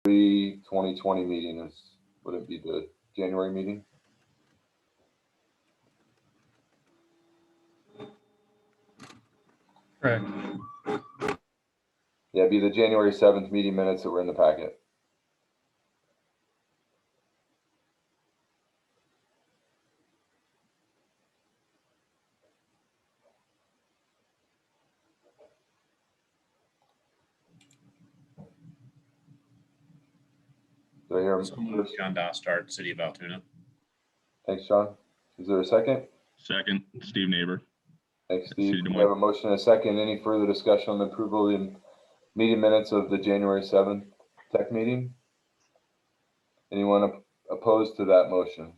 2020 meeting is, would it be the January meeting? Correct. Yeah, it'd be the January 7th meeting minutes that were in the packet. Do I hear him? So moved. John Dostart, City of Altoona. Thanks, John. Is there a second? Second, Steve Neighbor. Thanks, City Steve. of Des We Moines. have a motion and a second. Any further discussion on the approval of the meeting minutes of the January 7th tech meeting? Anyone opposed to that motion?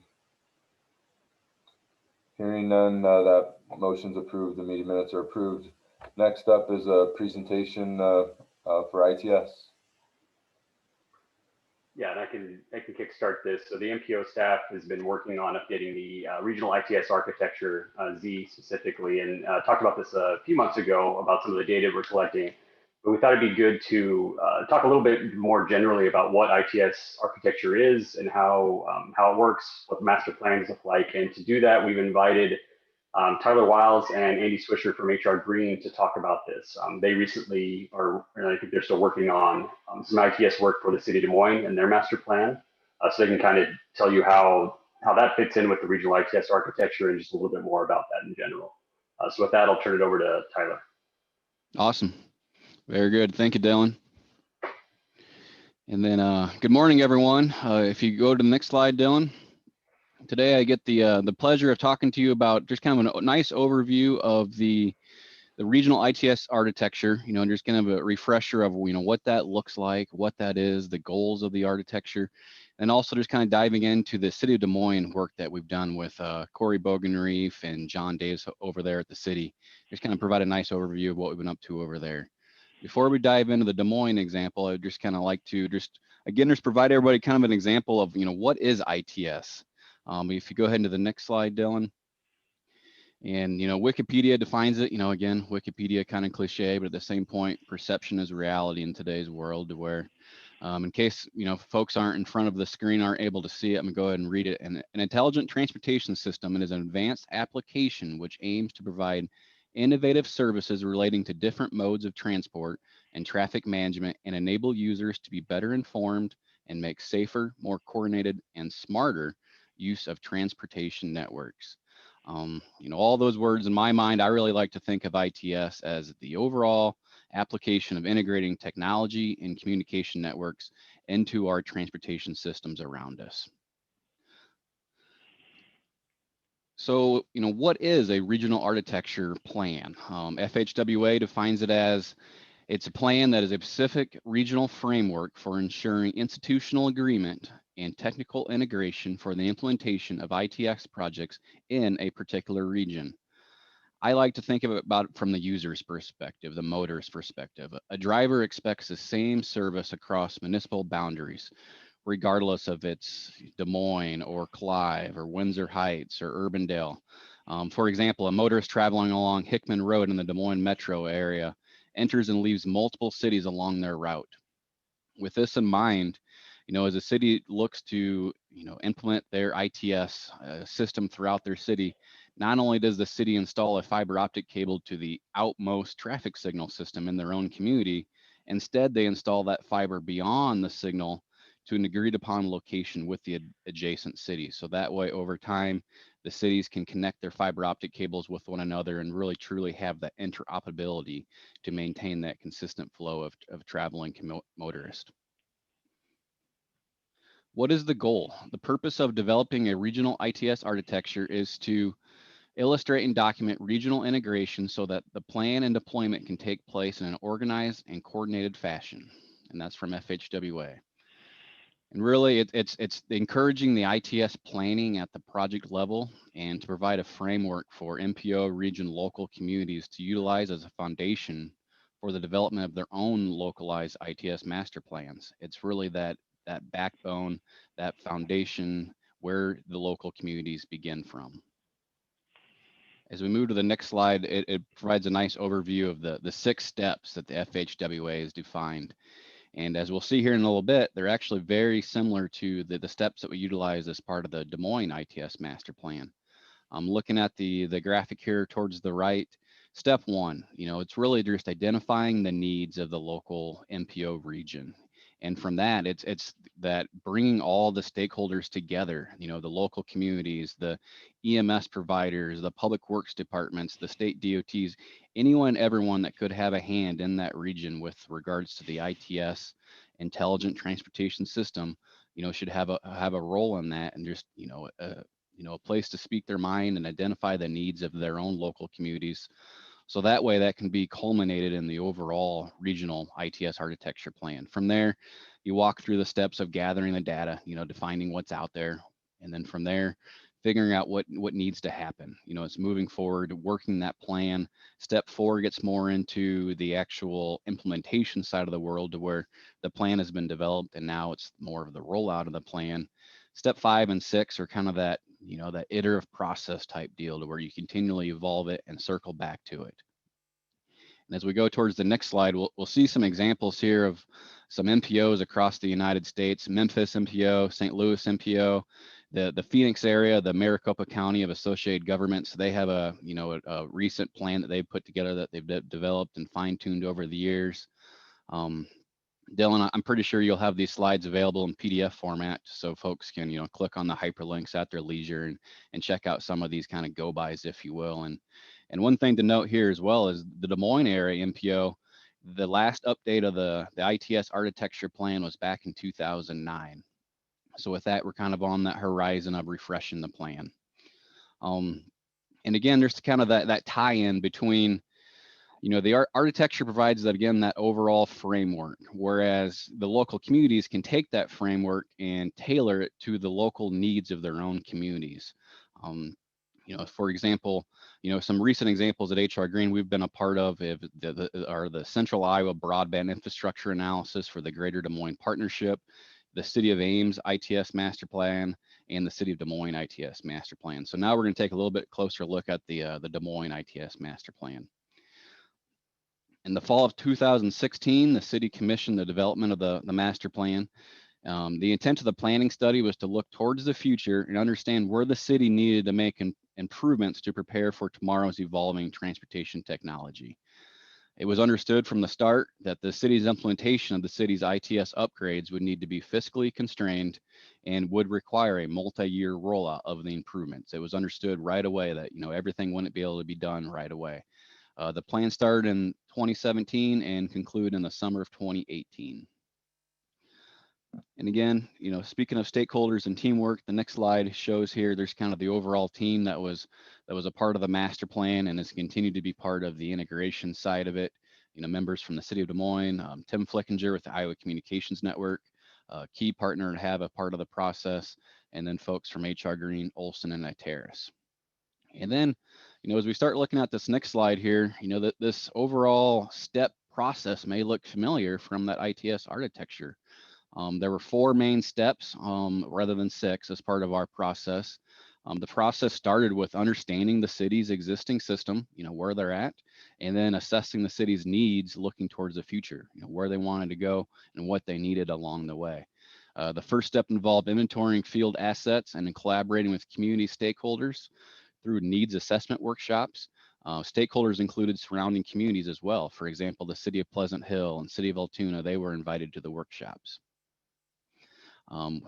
Hearing none, that motion's approved. The meeting minutes are approved. Next up is a presentation for ITS. Yeah, and I can kickstart this. So the MPO staff has been working on updating the regional ITS architecture, Z specifically, and talked about this a few months ago about some of the data we're collecting. But we thought it'd be good to talk a little bit more generally about what ITS architecture is and how it works, what the master plans look like. And to do that, we've invited Tyler Wiles and Andy Swisher from HR Green to talk about this. They recently are, and I think they're still working on some ITS work for the city of Des Moines and their master plan. So they can kind of tell you how that fits in with the regional ITS architecture and just a little bit more about that in general. So with that, I'll turn it over to Tyler. Awesome. Very good. Thank you, Dylan. And then good morning, everyone. If you go to the next slide, Dylan. Today I get the pleasure of talking to you about just kind of a nice overview of the regional ITS architecture, and just kind of a refresher of what that looks like, what that is, the goals of the architecture, and also just kind of diving into the city of Des Moines work that we've done with Corey Bogenreef and John Davis over there at the city. Just kind of provide a nice overview of what we've been up to over there. Before we dive into the Des Moines example, I'd just kind of like to just provide everybody kind of an example of what is ITS. If you go ahead into the next slide, Dylan. And, Wikipedia defines it, again, Wikipedia kind of cliche, but at the same point, perception is reality in today's world, where in case, folks aren't in front of the screen, aren't able to see it, I'm gonna go ahead and read it. An intelligent transportation system is an advanced application which aims to provide innovative services relating to different modes of transport and traffic management and enable users to be better informed and make safer, more coordinated, and smarter use of transportation networks. All those words in my mind, I really like to think of ITS as the overall application of integrating technology and communication networks into our transportation systems around us. So, what is a regional architecture plan? FHWA defines it as it's a plan that is a specific regional framework for ensuring institutional agreement and technical integration for the implementation of ITS projects in a particular region. I like to think about it from the user's perspective, the motorist's perspective. A driver expects the same service across municipal boundaries, regardless of it's Des Moines or Clive or Windsor Heights or Urbandale. For example, a motorist traveling along Hickman Road in the Des Moines metro area enters and leaves multiple cities along their route. With this in mind, as a city looks to, implement their ITS system throughout their city, not only does the city install a fiber optic cable to the outmost traffic signal system in their own community, instead they install that fiber beyond the signal to an agreed upon location with the adjacent city. So that way, over time, the cities can connect their fiber optic cables with one another and really truly have that interoperability to maintain that consistent flow of traveling motorists. What is the goal? The purpose of developing a regional ITS architecture is to illustrate and document regional integration so that the plan and deployment can take place in an organized and coordinated fashion. And that's from FHWA. And really, it's encouraging the ITS planning at the project level and to provide a framework for MPO region local communities to utilize as a foundation for the development of their own localized ITS master plans. It's really that backbone, that foundation where the local communities begin from. As we move to the next slide, it provides a nice overview of the 6 steps that the FHWA has defined. And as we'll see here in a little bit, they're actually very similar to the steps that we utilize as part of the Des Moines ITS master plan. I'm looking at the graphic here towards the right. Step one, it's really just identifying the needs of the local MPO region. And from that, it's that bringing all the stakeholders together, the local communities, the EMS providers, the public works departments, the state DOTs, everyone that could have a hand in that region with regards to the ITS intelligent transportation system, should have a role in that, and just, a place to speak their mind and identify the needs of their own local communities. So that way that can be culminated in the overall regional ITS architecture plan. From there, you walk through the steps of gathering the data, defining what's out there. And then from there, figuring out what needs to happen. It's moving forward, working that plan. Step 4 gets more into the actual implementation side of the world, to where the plan has been developed and now it's more of the rollout of the plan. Step 5 and 6 are kind of that, that iterative process type deal, to where you continually evolve it and circle back to it. And as we go towards the next slide, we'll see some examples here of some MPOs across the United States: Memphis MPO, St. Louis MPO, the Phoenix area, the Maricopa County of Associated Governments. They have a recent plan that they've put together that they've developed and fine-tuned over the years. Dylan, I'm pretty sure you'll have these slides available in PDF format, so folks can, click on the hyperlinks at their leisure and check out some of these kind of go-bys, if you will. And one thing to note here as well is the Des Moines area MPO, the last update of the ITS architecture plan was back in 2009. So with that, we're kind of on that horizon of refreshing the plan. And again, there's kind of that tie-in between, the architecture provides that, again, that overall framework, whereas the local communities can take that framework and tailor it to the local needs of their own communities. For example, some recent examples at HR Green we've been a part of are the Central Iowa Broadband Infrastructure Analysis for the Greater Des Moines Partnership, the City of Ames ITS Master Plan, and the City of Des Moines ITS Master Plan. So now we're going to take a little bit closer look at the Des Moines ITS Master Plan. In the fall of 2016, the city commissioned the development of the master plan. The intent of the planning study was to look towards the future and understand where the city needed to make improvements to prepare for tomorrow's evolving transportation technology. It was understood from the start that the city's implementation of the city's ITS upgrades would need to be fiscally constrained and would require a multi-year rollout of the improvements. It was understood right away that, everything wouldn't be able to be done right away. The plan started in 2017 and concluded in the summer of 2018. And again, speaking of stakeholders and teamwork, the next slide shows here there's kind of the overall team that was a part of the master plan and has continued to be part of the integration side of it. Members from the City of Des Moines, Tim Flickinger with the Iowa Communications Network, key partner to have a part of the process, and then folks from HR Green, Olson, and Iteris. And then, as we start looking at this next slide here, that this overall step process may look familiar from that ITS architecture. There were 4 main steps rather than 6 as part of our process. The process started with understanding the city's existing system, where they're at, and then assessing the city's needs, looking towards the future, where they wanted to go and what they needed along the way. The first step involved inventorying field assets and collaborating with community stakeholders through needs assessment workshops. Stakeholders included surrounding communities as well. For example, the City of Pleasant Hill and City of Altoona, they were invited to the workshops.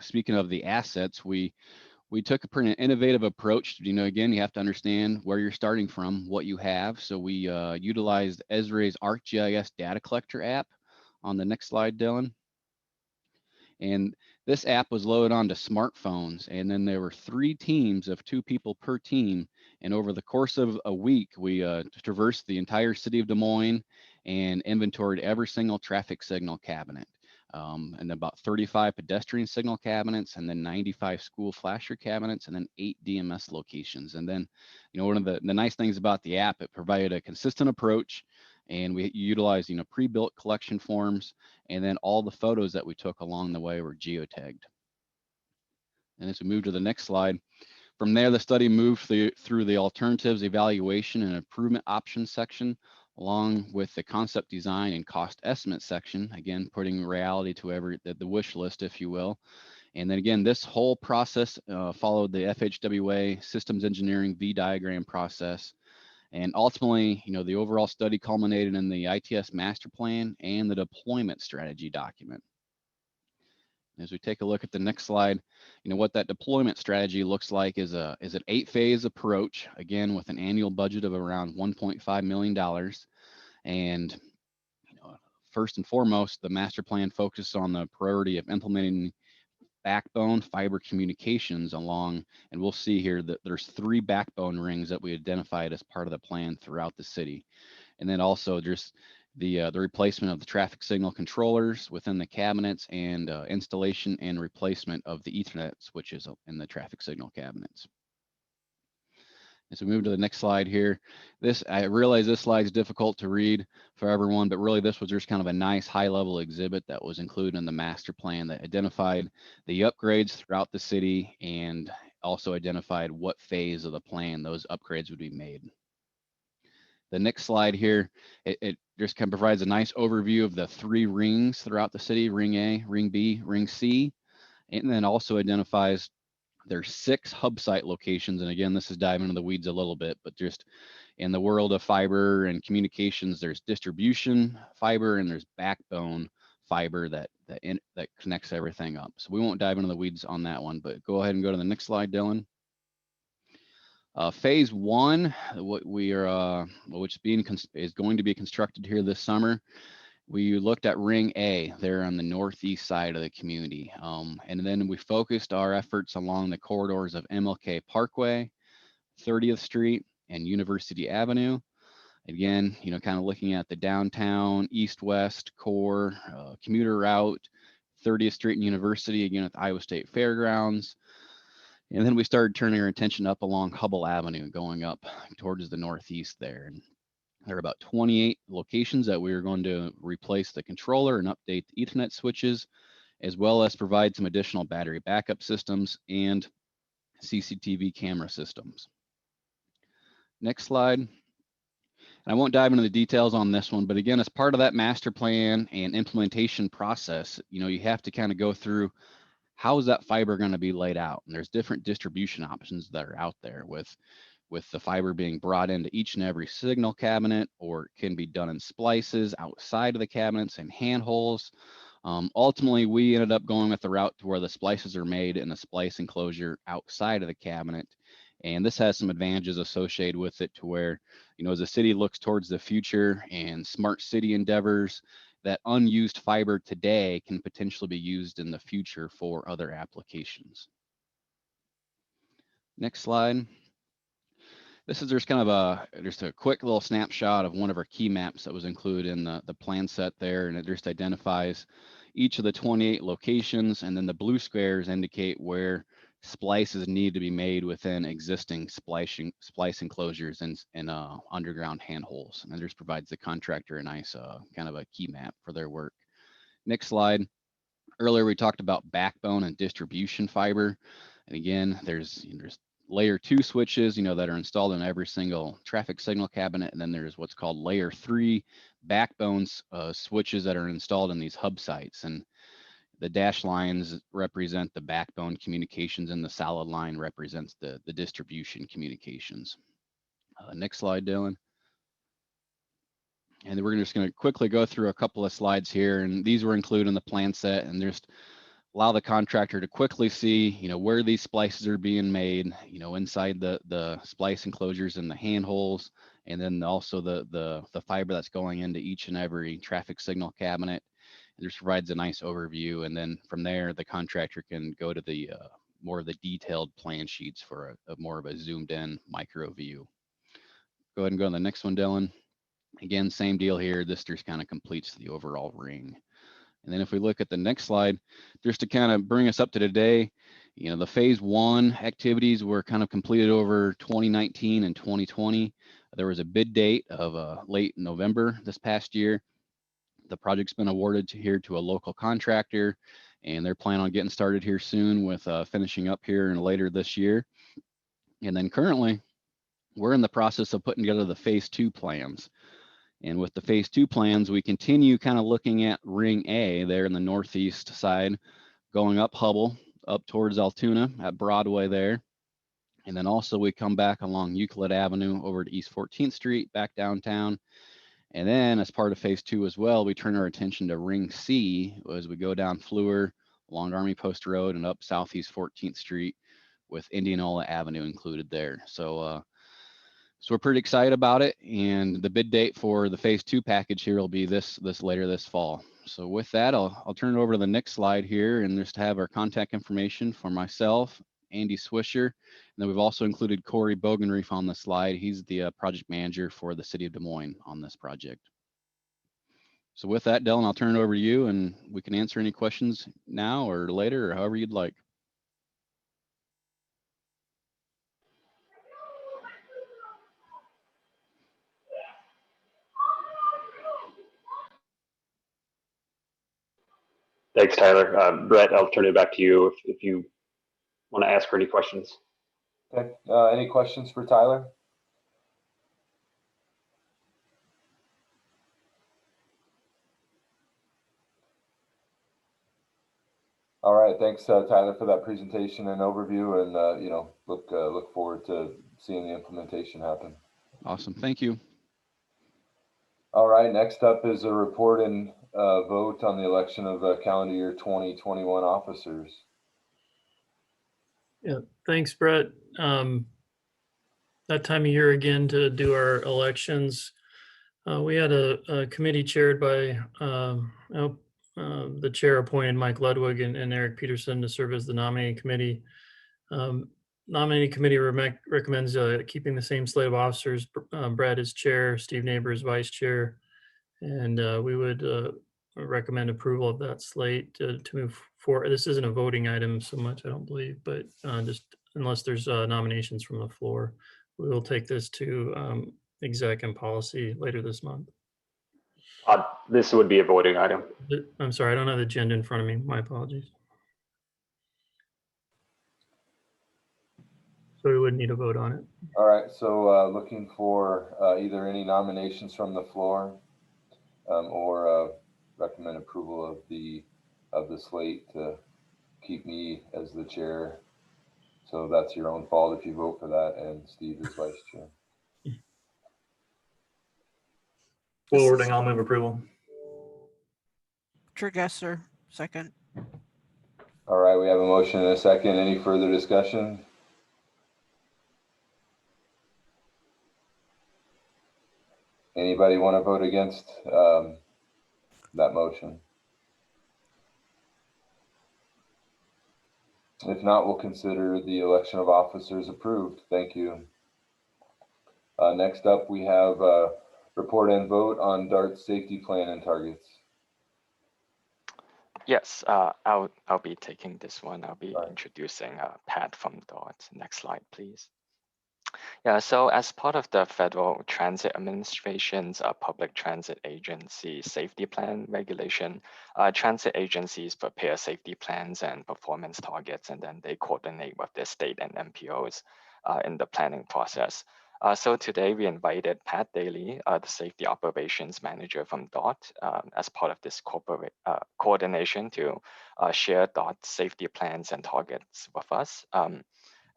Speaking of the assets, we took a pretty innovative approach. Again, you have to understand where you're starting from, what you have. So we utilized Esri's ArcGIS data collector app. On the next slide, Dylan. And this app was loaded onto smartphones, and then there were 3 teams of 2 people per team. And over the course of a week, we traversed the entire city of Des Moines and inventoried every single traffic signal cabinet, and about 35 pedestrian signal cabinets, and then 95 school flasher cabinets, and then 8 DMS locations. And then, one of the nice things about the app, it provided a consistent approach, and we utilized, pre-built collection forms, and then all the photos that we took along the way were geotagged. And as we move to the next slide, from there, the study moved through the alternatives, evaluation, and improvement options section, along with the concept design and cost estimate section, again, putting reality to the wish list, if you will. And then again, this whole process followed the FHWA systems engineering V diagram process. And ultimately, the overall study culminated in the ITS master plan and the deployment strategy document. As we take a look at the next slide, what that deployment strategy looks like is an 8-phase approach, again, with an annual budget of around $1.5 million. And first and foremost, the master plan focuses on the priority of implementing backbone fiber communications along, and we'll see here that there's 3 backbone rings that we identified as part of the plan throughout the city. And then also just the replacement of the traffic signal controllers within the cabinets, and installation and replacement of the Ethernet switches in the traffic signal cabinets. As we move to the next slide here, I realize this slide is difficult to read for everyone, but really this was just kind of a nice high-level exhibit that was included in the master plan that identified the upgrades throughout the city and also identified what phase of the plan those upgrades would be made. The next slide here, it just kind of provides a nice overview of the 3 rings throughout the city: Ring A, Ring B, Ring C, and then also identifies there's 6 hub site locations. And again, this is diving into the weeds a little bit, but just in the world of fiber and communications, there's distribution fiber and there's backbone fiber that connects everything up. So we won't dive into the weeds on that one, but go ahead and go to the next slide, Dylan. Phase 1, what we are, which is going to be constructed here this summer. We looked at Ring A there on the northeast side of the community. And then we focused our efforts along the corridors of MLK Parkway, 30th Street, and University Avenue. Again, kind of looking at the downtown, east-west core, commuter route, 30th Street and University, again at the Iowa State Fairgrounds. And then we started turning our attention up along Hubble Avenue, going up towards the northeast there. And there are about 28 locations that we are going to replace the controller and update the Ethernet switches, as well as provide some additional battery backup systems and CCTV camera systems. Next slide. And I won't dive into the details on this one, but again, as part of that master plan and implementation process, you have to kind of go through how is that fiber going to be laid out. And there's different distribution options that are out there with the fiber being brought into each and every signal cabinet, or it can be done in splices outside of the cabinets and handholds. Ultimately, we ended up going with the route to where the splices are made in a splice enclosure outside of the cabinet. And this has some advantages associated with it to where, as the city looks towards the future and smart city endeavors, that unused fiber today can potentially be used in the future for other applications. Next slide. This is just kind of just a quick little snapshot of one of our key maps that was included in the plan set there, and it just identifies each of the 28 locations, and then the blue squares indicate where splices need to be made within existing splice enclosures and underground handholds. And it just provides the contractor a nice kind of a key map for their work. Next slide. Earlier we talked about backbone and distribution fiber, and again there's layer 2 switches that are installed in every single traffic signal cabinet, and then there's what's called layer 3 backbones switches that are installed in these hub sites. And the dashed lines represent the backbone communications, and the solid line represents the distribution communications. Next slide, Dylan. And then we're just going to quickly go through a couple of slides here, and these were included in the plan set, and just allow the contractor to quickly see, where these splices are being made, inside the splice enclosures and the handholds, and then also the fiber that's going into each and every traffic signal cabinet. It just provides a nice overview, and then from there, the contractor can go to the more of the detailed plan sheets for a more of a zoomed in micro view. Go ahead and go on the next one, Dylan. Again, same deal here. This just kind of completes the overall ring. And then if we look at the next slide, just to kind of bring us up to today, the phase 1 activities were kind of completed over 2019 and 2020. There was a bid date of late November this past year. The project's been awarded to a local contractor, and they're planning on getting started here soon with finishing up here and later this year. And then currently, we're in the process of putting together the phase 2 plans. And with the phase 2 plans, we continue kind of looking at Ring A there in the northeast side, going up Hubble, up towards Altoona at Broadway there. And then also we come back along Euclid Avenue over to East 14th Street, back downtown. And then as part of phase 2 as well, we turn our attention to Ring C as we go down Fleur, along Army Post Road and up Southeast 14th Street with Indianola Avenue included there. So we're pretty excited about it. And the bid date for the phase 2 package here will be this later this fall. So with that, I'll turn it over to the next slide here and just have our contact information for myself, Andy Swisher, and then we've also included Corey Bogenreef on the slide. He's the project manager for the city of Des Moines on this project. So with that, Dylan, I'll turn it over to you and we can answer any questions now or later or however you'd like. Thanks, Tyler. Brett, I'll turn it back to you if you want to ask her any questions. Okay, any questions for Tyler? All right, thanks, Tyler, for that presentation and overview, and you know, look forward to seeing the implementation happen. Awesome, thank you. All right, next up is a report and vote on the election of calendar year 2021 officers. Yeah, thanks, Brett. That time of year again to do our elections. We had a committee chaired by the chair appointed Mike Ludwig and Eric Peterson to serve as the nominating committee. Nominating committee recommends keeping the same slate of officers. Brad is chair, Steve Neighbor is vice chair, and we would recommend approval of that slate to move forward. This isn't a voting item so much, I don't believe, but just unless there's nominations from the floor, we will take this to exec and policy later this month. This would be a voting item. I'm sorry, I don't have the agenda in front of me. My apologies. So we wouldn't need a vote on it. All right, so looking for either any nominations from the floor or recommend approval of the slate to keep me as the chair. So that's your own fault if you vote for that, and Steve is vice chair. Forwarding, I'll move approval. Tregesser, second. All right, we have a motion and a second. Any further discussion? Anybody want to vote against that motion? If not, we'll consider the election of officers approved. Thank you. Next up, we have report and vote on DART safety plan and targets. Yes, I'll be taking this one. I'll be Right. introducing Pat from DART. Next slide, please. Yeah, so as part of the Federal Transit Administration's Public Transit Agency Safety Plan regulation, transit agencies prepare safety plans and performance targets, and then they coordinate with the state and MPOs in the planning process. So today we invited Pat Daly, the Safety Operations Manager from DOT, as part of this corporate coordination to share DOT safety plans and targets with us.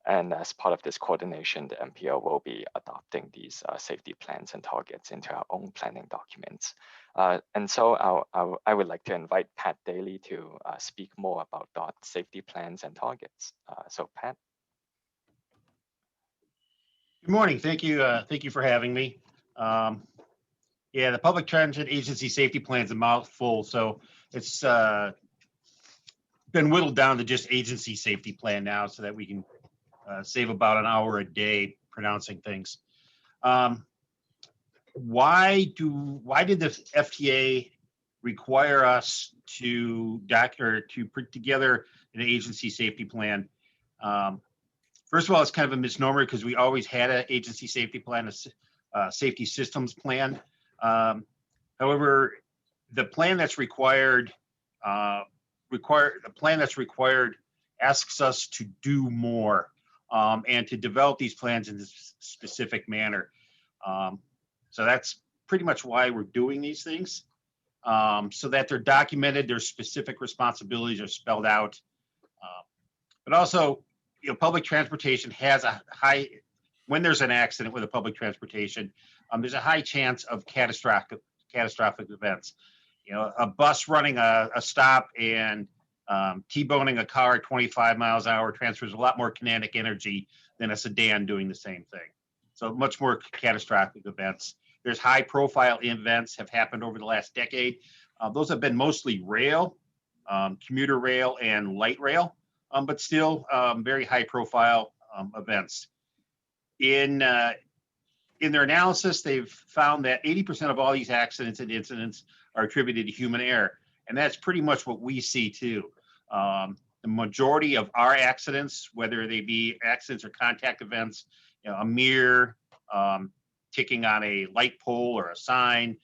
And as part of this coordination, the MPO will be adopting these safety plans and targets into our own planning documents. And so I would like to invite Pat Daly to speak more about DOT safety plans and targets. So Pat. Good morning. Thank you. Thank you for having me. Yeah, the Public Transit Agency Safety Plan is a mouthful, so it's been whittled down to just agency safety plan now so that we can save about an hour a day pronouncing things. Why did the FTA require us to put together an agency safety plan? First of all, it's kind of a misnomer because we always had an agency safety plan, a safety systems plan. However, the plan that's required, asks us to do more and to develop these plans in this specific manner. So that's pretty much why we're doing these things, so that they're documented, their specific responsibilities are spelled out. But also, public transportation has a high, when there's an accident with a public transportation, there's a high chance of catastrophic events. A bus running a stop and T-boning a car at 25 miles an hour transfers a lot more kinetic energy than a sedan doing the same thing. So much more catastrophic events. There's high profile events have happened over the last decade. Those have been mostly rail, commuter rail and light rail, but still very high profile events. In their analysis, they've found that 80% of all these accidents and incidents are attributed to human error. And that's pretty much what we see too. The majority of our accidents, whether they be accidents or contact events, a mirror, ticking on a light pole or a sign,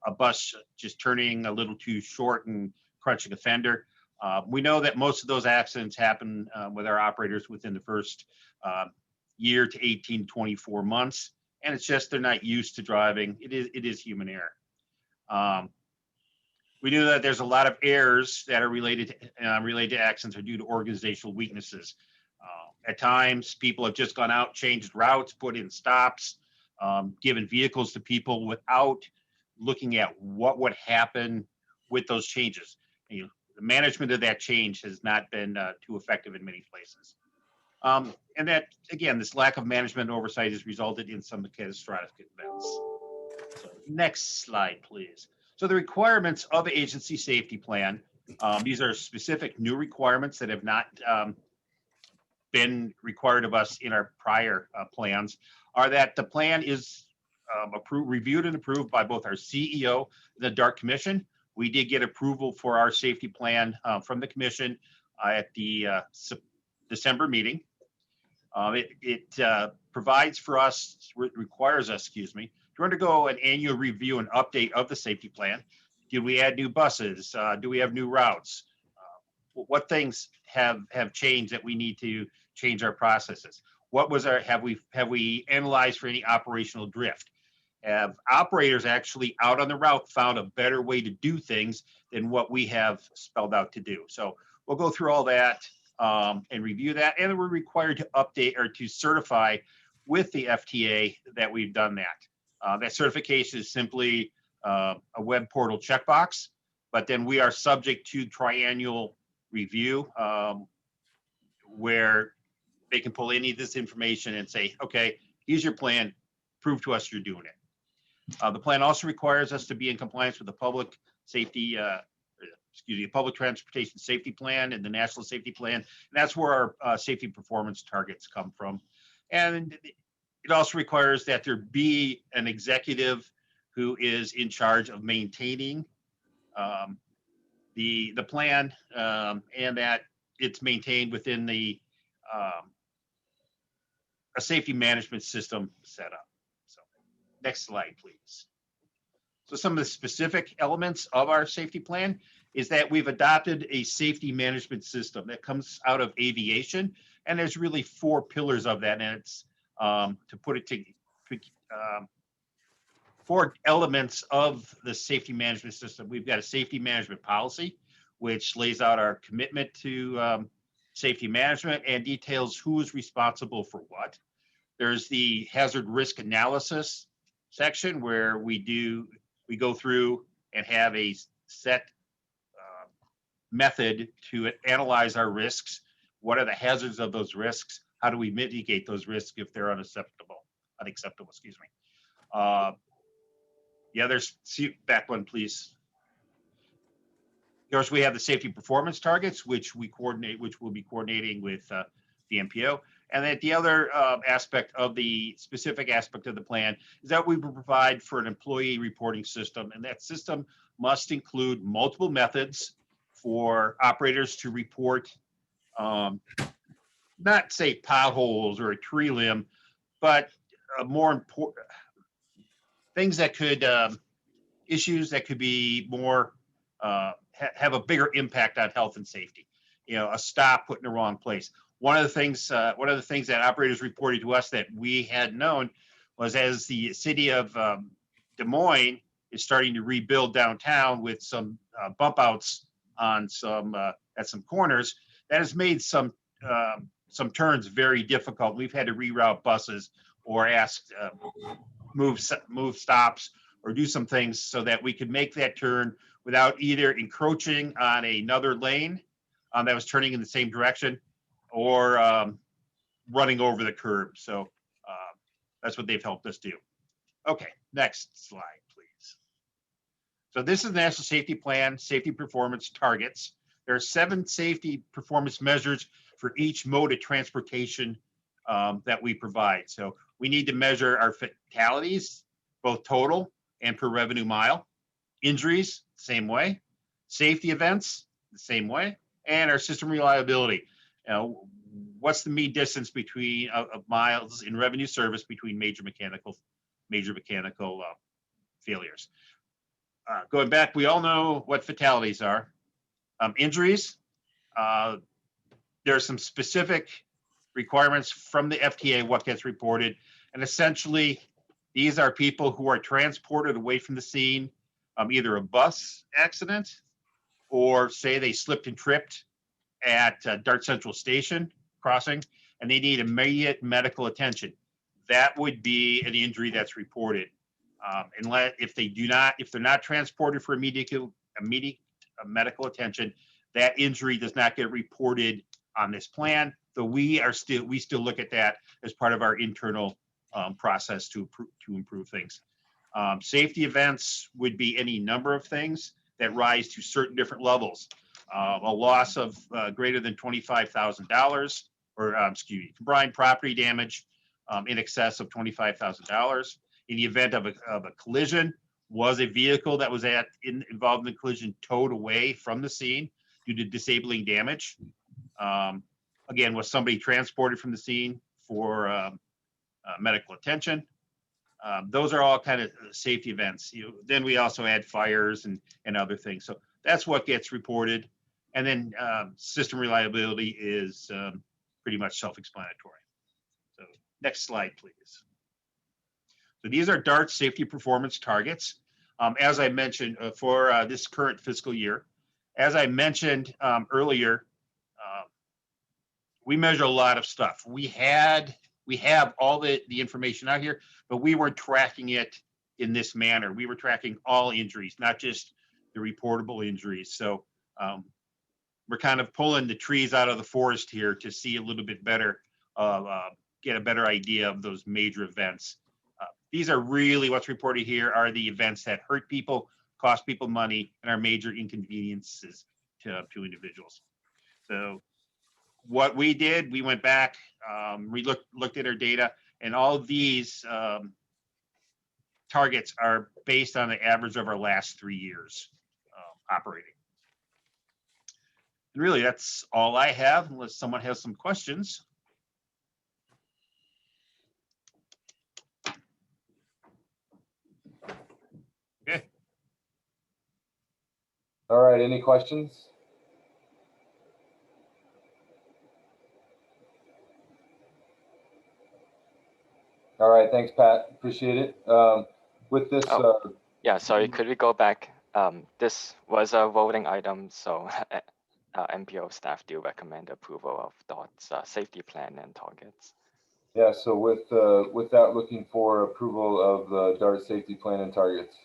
a bus just turning a little too short and crunching a fender. We know that most of those accidents happen with our operators within the first year to 18 to 24 months. And it's just they're not used to driving. It is human error. We know that there's a lot of errors that are related to accidents are due to organizational weaknesses. At times, people have just gone out, changed routes, put in stops, given vehicles to people without looking at what would happen with those changes. The management of that change has not been too effective in many places. And that, again, this lack of management oversight has resulted in some catastrophic events. So next slide, please. So the requirements of the agency safety plan, these are specific new requirements that have not been required of us in our prior plans, are that the plan is reviewed and approved by both our CEO and the DART Commission. We did get approval for our safety plan from the commission at the December meeting. It provides for us, requires us, to undergo an annual review and update of the safety plan. Did we add new buses? Do we have new routes? What things have changed that we need to change our processes? What was have we analyzed for any operational drift? Have operators actually out on the route found a better way to do things than what we have spelled out to do? So we'll go through all that and review that. And we're required to update or to certify with the FTA that we've done that. That certification is simply a web portal checkbox, but then we are subject to triennial review where they can pull any of this information and say, okay, here's your plan, prove to us you're doing it. The plan also requires us to be in compliance with the public safety, public transportation safety plan and the national safety plan. And that's where our safety performance targets come from. And it also requires that there be an executive who is in charge of maintaining the plan and that it's maintained within the a safety management system setup. So next slide, please. So some of the specific elements of our safety plan is that we've adopted a safety management system that comes out of aviation. And there's really 4 pillars of that. And it's to put it to 4 elements of the safety management system. We've got a safety management policy, which lays out our commitment to safety management and details who is responsible for what. There's the hazard risk analysis section where we go through and have a set method to analyze our risks. What are the hazards of those risks? How do we mitigate those risks if they're unacceptable, excuse me. Yeah, see that one, please. Of course, we have the safety performance targets, which we'll be coordinating with the MPO. And then the other specific aspect of the plan is that we will provide for an employee reporting system. And that system must include multiple methods for operators to report, not say potholes or a tree limb, but more important things that could, issues that could be more, have a bigger impact on health and safety. A stop put in the wrong place. One of the things that operators reported to us that we had known was as the city of Des Moines is starting to rebuild downtown with some bump outs on some at some corners. That has made some turns very difficult. We've had to reroute buses or ask move stops or do some things so that we could make that turn without either encroaching on another lane that was turning in the same direction or running over the curb. So that's what they've helped us do. Okay, next slide, please. So this is the National Safety Plan, Safety Performance Targets. There are 7 safety performance measures for each mode of transportation that we provide. So we need to measure our fatalities, both total and per revenue mile, injuries, same way, safety events, the same way, and our system reliability. What's the mean distance between of miles in revenue service between major mechanical failures? Going back, we all know what fatalities are. Injuries, there are some specific requirements from the FTA, what gets reported. And essentially, these are people who are transported away from the scene, either a bus accident or say they slipped and tripped at Dart Central Station crossing, and they need immediate medical attention. That would be an injury that's reported. Unless if they're not transported for immediate medical attention, that injury does not get reported on this plan. So we still look at that as part of our internal process to improve things. Safety events would be any number of things that rise to certain different levels. A loss of greater than $25,000, or excuse me, combined property damage in excess of $25,000. In the event of a collision, was a vehicle that was involved in the collision towed away from the scene due to disabling damage? Again, was somebody transported from the scene for medical attention? Those are all kind of safety events. Then we also add fires and other things. So that's what gets reported. And then system reliability is pretty much self-explanatory. So next slide, please. So these are DART safety performance targets. As I mentioned, for this current fiscal year, as I mentioned earlier, we measure a lot of stuff. We have all the information out here, but we weren't tracking it in this manner. We were tracking all injuries, not just the reportable injuries. So we're kind of pulling the trees out of the forest here to see a little bit better, get a better idea of those major events. These are really what's reported here are the events that hurt people, cost people money, and are major inconveniences to individuals. So what we did, we went back, we looked at our data, and all of these targets are based on the average of our last 3 years operating. And really, that's all I have, unless someone has some questions. Okay. All right, any questions? All right, thanks, Pat. Appreciate it. With this, yeah, sorry, could we go back? This was a voting item, so MPO staff do recommend approval of DOT's safety plan and targets. yeah, so with that, looking for approval of the DART safety plan and targets.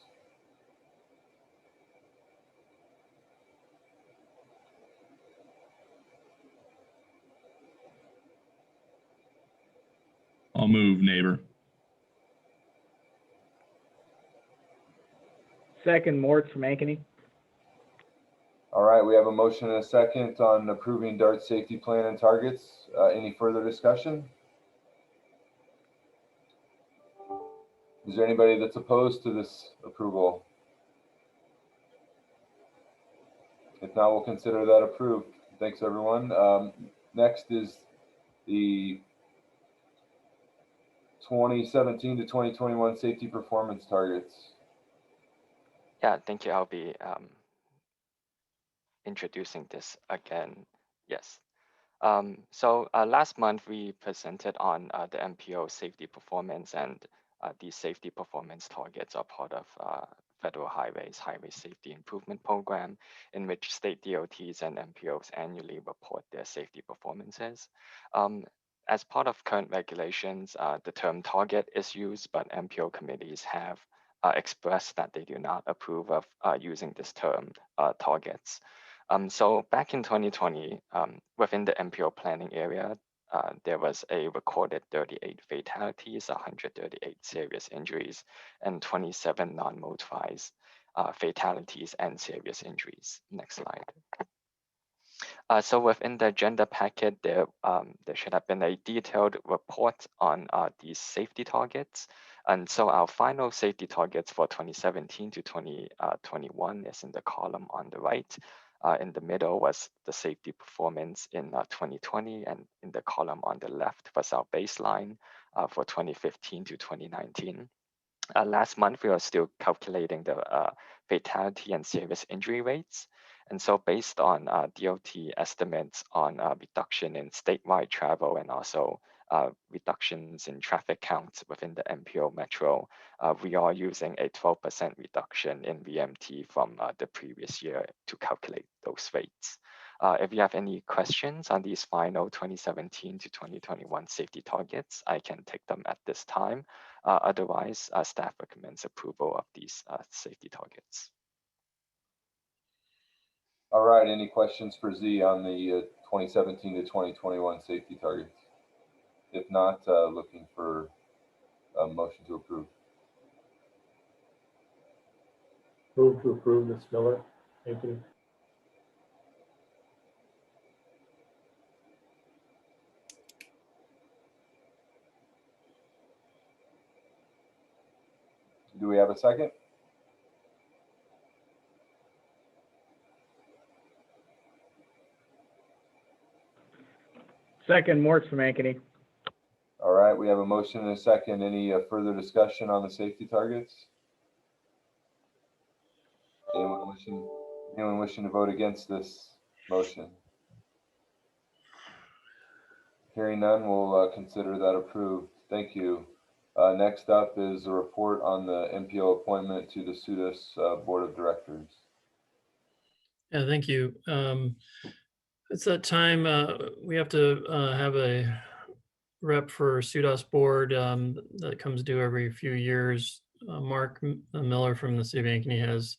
I'll move, neighbor. Second, Mort from Ankeny. All right, we have a motion and a second on approving DART safety plan and targets. Any further discussion? Is there anybody that's opposed to this approval? If not, we'll consider that approved. Thanks, everyone. Next is the 2017 to 2021 safety performance targets. Yeah, thank you. I'll be introducing this again. Yes. So last month we presented on the MPO safety performance and these safety performance targets are part of Federal Highway Safety Improvement Program, in which state DOTs and MPOs annually report their safety performances. As part of current regulations, the term target is used, but MPO committees have expressed that they do not approve of using this term targets. So back in 2020, within the MPO planning area, there was a recorded 38 fatalities, 138 serious injuries, and 27 non-motorized fatalities and serious injuries. Next slide. So within the agenda packet, there should have been a detailed report on these safety targets. And so our final safety targets for 2017 to 2021 is in the column on the right. In the middle was the safety performance in 2020, and in the column on the left was our baseline for 2015 to 2019. Last month, we were still calculating the fatality and serious injury rates. And so based on DOT estimates on reduction in statewide travel and also reductions in traffic counts within the MPO metro, we are using a 12% reduction in VMT from the previous year to calculate those rates. If you have any questions on these final 2017 to 2021 safety targets, I can take them at this time. Otherwise, staff recommends approval of these safety targets. All right, any questions for Z on the 2017 to 2021 safety targets? If not, looking for a motion to approve. Move to approve, Ms. Miller. Thank you. Do we have a second? Second, Moritz from Ankeny. All right, we have a motion and a second. Any further discussion on the safety targets? Anyone wishing to vote against this motion? Hearing none, we'll consider that approved. Thank you. Next up is a report on the MPO appointment to the SUDAS Board of Directors. Yeah, thank you. It's that time we have to have a rep for SUDAS board that comes due every few years. Mark Miller from the city of Ankeny has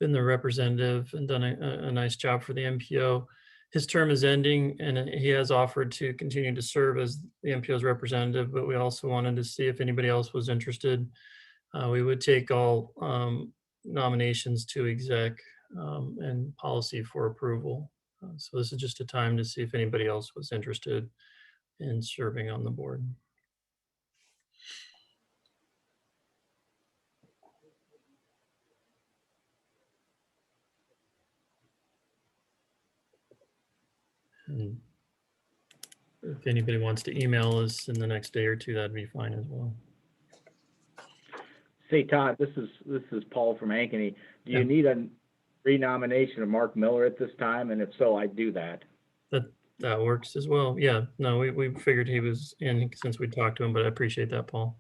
been the representative and done a nice job for the MPO. His term is ending and he has offered to continue to serve as the MPO's representative, but we also wanted to see if anybody else was interested. We would take all nominations to exec and policy for approval. So this is just a time to see if anybody else was interested in serving on the board. And if anybody wants to email us in the next day or two, that'd be fine as well. Say, Todd, this is Paul from Ankeny. Do you need a renomination of Mark Miller at this time? And if so, I'd do that. That works as well. Yeah, no, we figured he was in since we talked to him, but I appreciate that, Paul.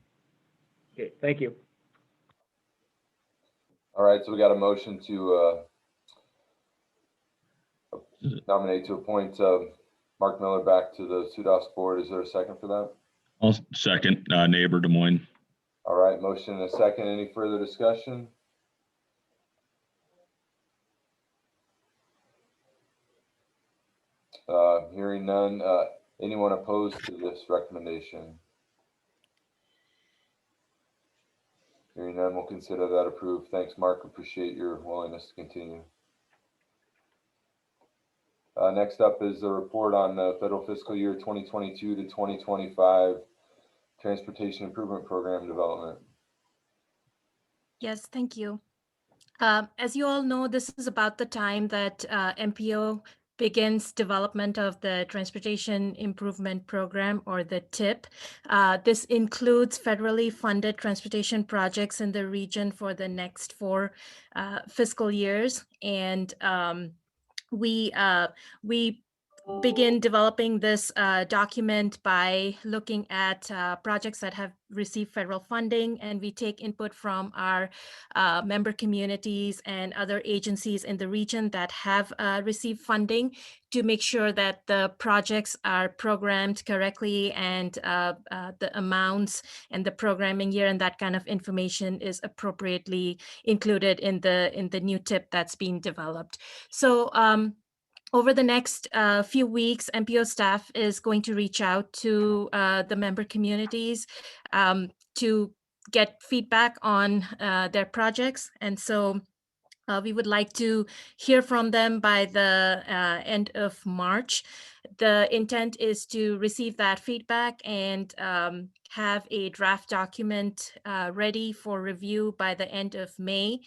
Okay, thank you. All right, so we got a motion to nominate to appoint Mark Miller back to the SUDAS board. Is there a second for that? I'll second. Neighbor Des Moines. All right, motion and a second. Any further discussion? Hearing none. Anyone opposed to this recommendation? Hearing none, we'll consider that approved. Thanks, Mark. Appreciate your willingness to continue. Next up is a report on the federal fiscal year 2022 to 2025 Transportation Improvement Program development. Yes, thank you. As you all know, this is about the time that MPO begins development of the Transportation Improvement Program, or the TIP. This includes federally funded transportation projects in the region for the next 4 fiscal years. And we begin developing this document by looking at projects that have received federal funding, and we take input from our member communities and other agencies in the region that have received funding to make sure that the projects are programmed correctly and the amounts and the programming year and that kind of information is appropriately included in the new tip that's being developed. So over the next few weeks, MPO staff is going to reach out to the member communities to get feedback on their projects. And so we would like to hear from them by the end of March. The intent is to receive that feedback and have a draft document ready for review by the end of May,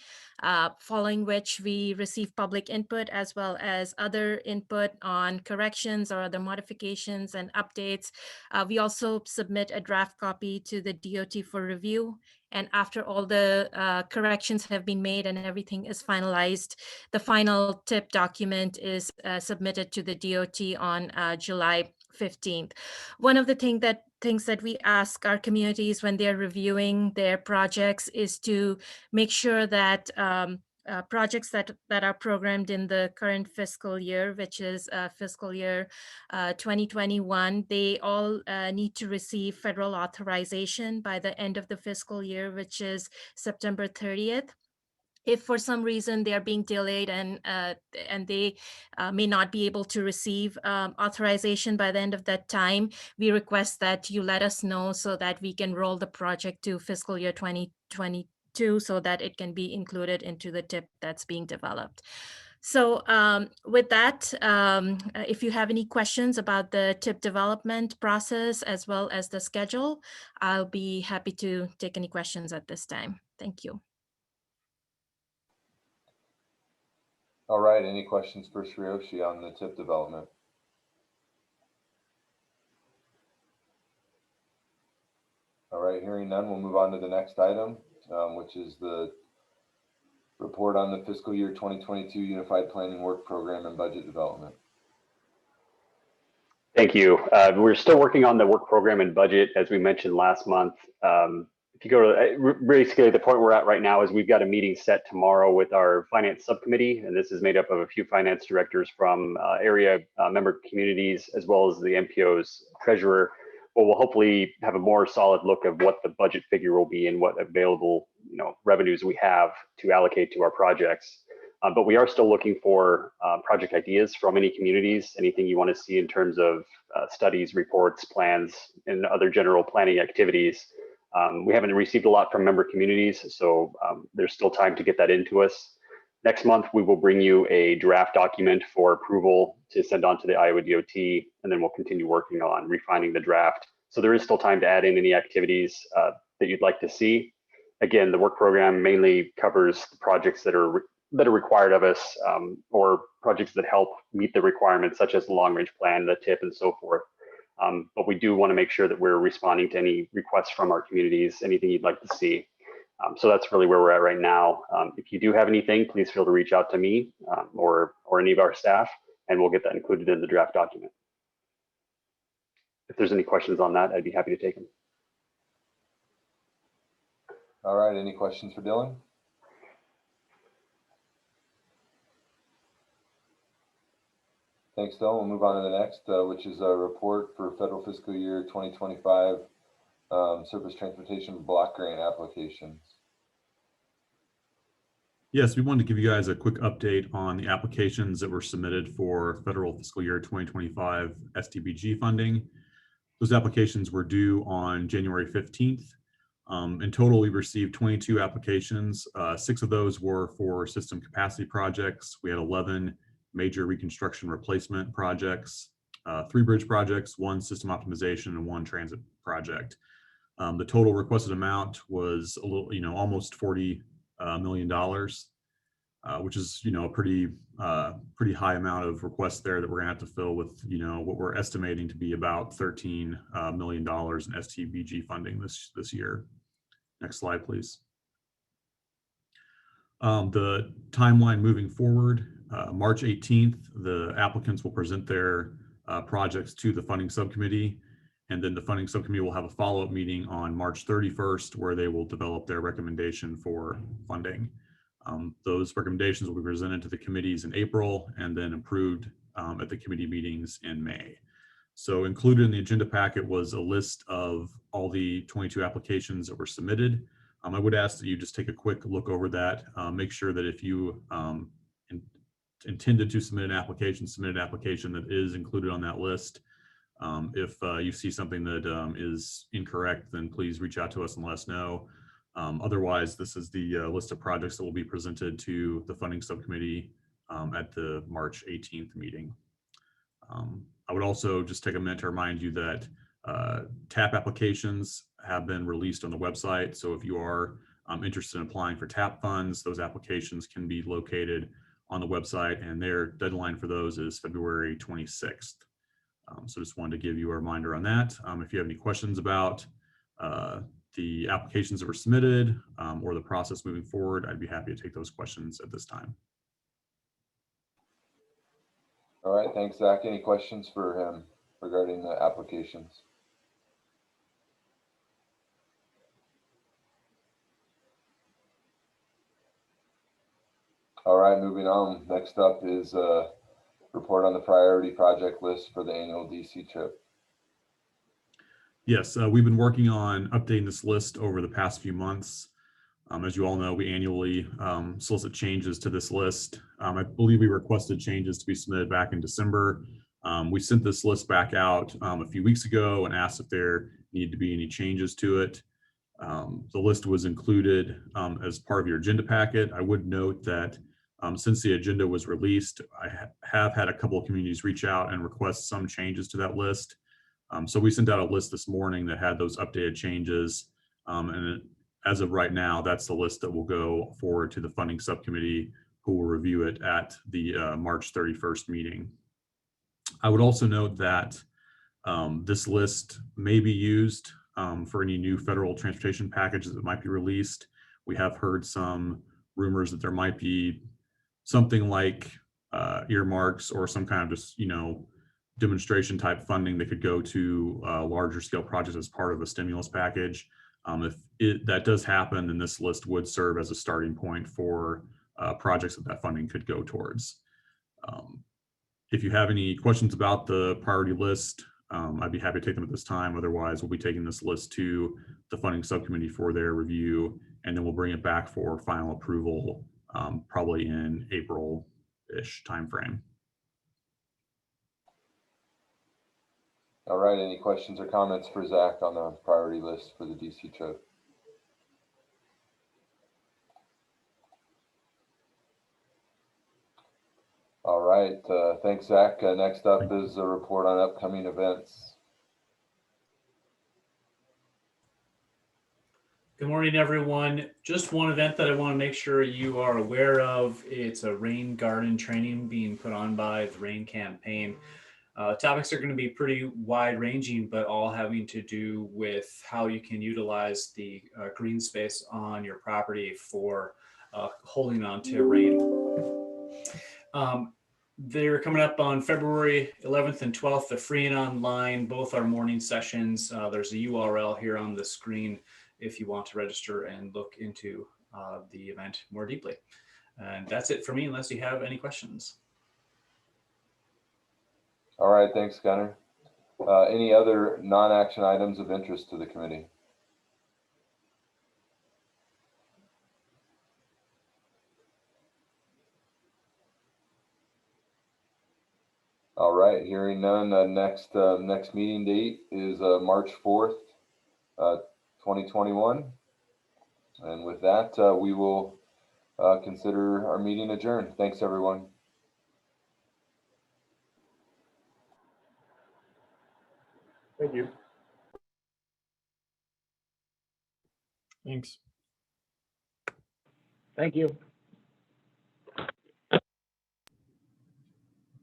following which we receive public input as well as other input on corrections or other modifications and updates. We also submit a draft copy to the DOT for review. And after all the corrections have been made and everything is finalized, the final tip document is submitted to the DOT on July 15th. One of the things that we ask our communities when they're reviewing their projects is to make sure that projects that are programmed in the current fiscal year, which is fiscal year 2021, they all need to receive federal authorization by the end of the fiscal year, which is September 30th. If for some reason they are being delayed and they may not be able to receive authorization by the end of that time, we request that you let us know so that we can roll the project to fiscal year 2022 so that it can be included into the tip that's being developed. So with that, if you have any questions about the tip development process as well as the schedule, I'll be happy to take any questions at this time. Thank you. All right, any questions for Shreyoshi on the tip development? All right, hearing none, we'll move on to the next item, which is the report on the fiscal year 2022 Unified Planning Work Program and Budget Development. Thank you. We're still working on the work program and budget, as we mentioned last month. If you go to basically the point we're at right now is we've got a meeting set tomorrow with our finance subcommittee, and this is made up of a few finance directors from area member communities as well as the MPO's treasurer. Well, we'll hopefully have a more solid look of what the budget figure will be and what available revenues we have to allocate to our projects. But we are still looking for project ideas from any communities, anything you want to see in terms of studies, reports, plans, and other general planning activities. We haven't received a lot from member communities, so there's still time to get that into us. Next month, we will bring you a draft document for approval to send on to the Iowa DOT, and then we'll continue working on refining the draft. So there is still time to add in any activities that you'd like to see. Again, the work program mainly covers the projects that are required of us, or projects that help meet the requirements, such as the long-range plan, the TIP, and so forth. But we do want to make sure that we're responding to any requests from our communities, anything you'd like to see. So that's really where we're at right now. If you do have anything, please feel to reach out to me or any of our staff, and we'll get that included in the draft document. If there's any questions on that, I'd be happy to take them. All right, any questions for Dylan? Thanks, Dylan. We'll move on to the next, which is a report for federal fiscal year 2025 Surface Transportation Block Grant applications. Yes, we wanted to give you guys a quick update on the applications that were submitted for federal fiscal year 2025 STBG funding. Those applications were due on January 15th. In total, we received 22 applications. 6 of those were for system capacity projects. We had 11 major reconstruction replacement projects, 3 bridge projects, 1 system optimization, and 1 transit project. The total requested amount was a little, almost $40 million, which is, a pretty high amount of requests there that we're gonna have to fill with, what we're estimating to be about $13 million in STBG funding this year. Next slide, please. The timeline moving forward, March 18th, the applicants will present their projects to the funding subcommittee. And then the funding subcommittee will have a follow-up meeting on March 31st, where they will develop their recommendation for funding. Those recommendations will be presented to the committees in April and then approved at the committee meetings in May. So included in the agenda packet was a list of all the 22 applications that were submitted. I would ask that you just take a quick look over that. Make sure that if you intended to submit an application that is included on that list. If you see something that is incorrect, then please reach out to us and let us know. Otherwise, this is the list of projects that will be presented to the funding subcommittee at the March 18th meeting. I would also just take a minute to remind you that TAP applications have been released on the website. So if you are interested in applying for TAP funds, those applications can be located on the website, and their deadline for those is February 26th. So just wanted to give you a reminder on that. If you have any questions about the applications that were submitted or the process moving forward, I'd be happy to take those questions at this time. All right, thanks, Zach. Any questions for him regarding the applications? All right, moving on. Next up is a report on the priority project list for the annual DC trip. Yes, we've been working on updating this list over the past few months. As you all know, we annually solicit changes to this list. I believe we requested changes to be submitted back in December. We sent this list back out a few weeks ago and asked if there needed to be any changes to it. The list was included as part of your agenda packet. I would note that since the agenda was released, I have had a couple of communities reach out and request some changes to that list. So we sent out a list this morning that had those updated changes. As of right now, that's the list that will go forward to the funding subcommittee, who will review it at the March 31st meeting. I would also note that this list may be used for any new federal transportation packages that might be released. We have heard some rumors that there might be something like earmarks or some kind of just, demonstration type funding that could go to larger scale projects as part of a stimulus package. If that does happen, then this list would serve as a starting point for projects that funding could go towards. If you have any questions about the priority list, I'd be happy to take them at this time. Otherwise, we'll be taking this list to the funding subcommittee for their review, and then we'll bring it back for final approval, probably in April-ish timeframe. All right, any questions or comments for Zach on the priority list for the DC trip? All right, thanks, Zach. Next up is a report on upcoming events. Good morning, everyone. Just one event that I want to make sure you are aware of. It's a rain garden training being put on by the RAIN campaign. Topics are going to be pretty wide ranging, but all having to do with how you can utilize the green space on your property for holding on to rain. They're coming up on February 11th and 12th. They're free and online. Both are morning sessions. There's a URL here on the screen if you want to register and look into the event more deeply. And that's it for me, unless you have any questions. All right, thanks, Gunnar. Any other non-action items of interest to the committee? All right, hearing none, next meeting date is March 4th, 2021. And with that, we will consider our meeting adjourned. Thanks, everyone. Thank you. Thanks. Thank you.